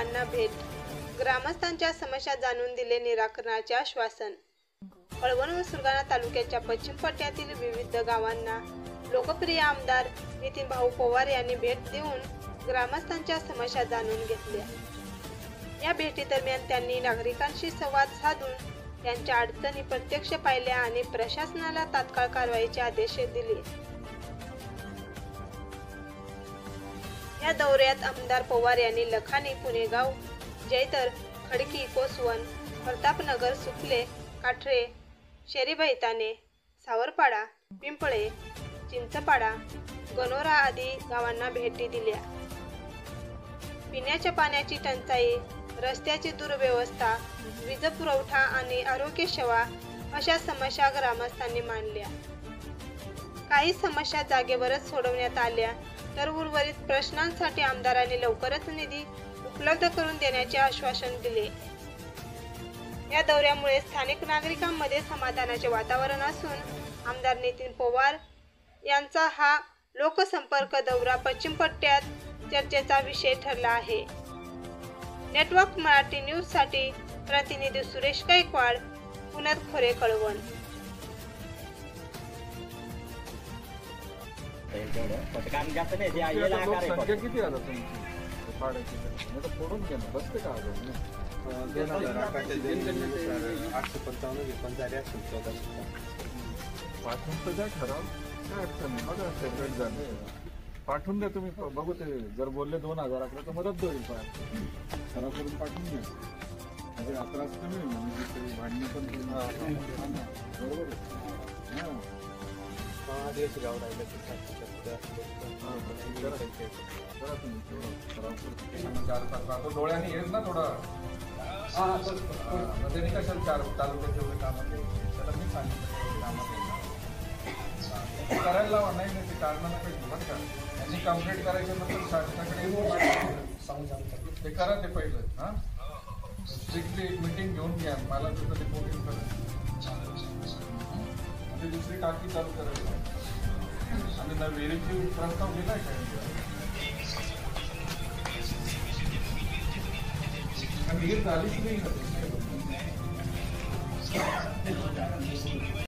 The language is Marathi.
गावांना भेट, ग्रामस्थांच्या समस्या जाणून दिले निराकरणाचे आश्वासन। कळवण व सुरगाणा तालुक्याच्या पश्चिम पट्ट्यातील विविध गावांना लोकप्रिय आमदार नितीनभाऊ पवार यांनी भेट देऊन ग्रामस्थांच्या समस्या जाणून घेतल्या। या भेटीदरम्यान त्यांनी नागरिकांशी संवाद साधून त्यांच्या अडचणी प्रत्यक्ष पाहिल्या आणि प्रशासनाला तात्काळ कारवाईचे आदेश दिले। या दौऱ्यात आमदार पवार यांनी लखानी, पुणेगाव, जैतर, खडकी, कोसवन, प्रतापनगर, सुकले, काठरे, शेरीबैताने, सावरपाडा, पिंपळे, चिंचपाडा, गणोरा आदी गावांना भेटी दिल्या। पिण्याच्या पाण्याची टंचाई, रस्त्याची दुर्व्यवस्था, वीज पुरवठा आणि आरोग्य सेवा अशा समस्या ग्रामस्थांनी मांडल्या। काही समस्या जागेवरच सोडवण्यात आल्या तर उर्वरित प्रश्नांसाठी आमदारांनी लवकरच निधी उपलब्ध करून देण्याचे आश्वासन दिले। या दौऱ्यामुळे स्थानिक नागरिकांमध्ये समाधानाचे वातावरण असून आमदार नितीन पवार यांचा हा लोकसंपर्क दौरा पश्चिम पट्ट्यात चर्चेचा विषय ठरला आहे। नेटवर्क मराठी न्यूज साठी प्रतिनिधी सुरेश गायकवाड, पुण्यात खोरे, कळवण। पाठवून द्या तुम्ही, बघू ते जर बोलले 2000 तर मदत होईल, करून पाठवून द्या। म्हणजे 11 कमी म्हणजे भांडणी पण बरोबर डोळ्याने येत ना थोडं कशाला 4 तालुक्यात एवढे कामात त्याला मी सांगितलं कामात करायला लावा, नाही ते कारणानं काही बघ का यांनी कंप्लीट करायचं नंतर शासनाकडे ते करा ते पहिलं। हां, स्ट्रिक्टली एक मीटिंग घेऊन घ्या, मला तुझं रिपोर्टिंग करा आणि दुसरी टाकी चालू करायला आणि विहिरीची प्रस्ताव दिलाय काय विहीर झालीच नाही।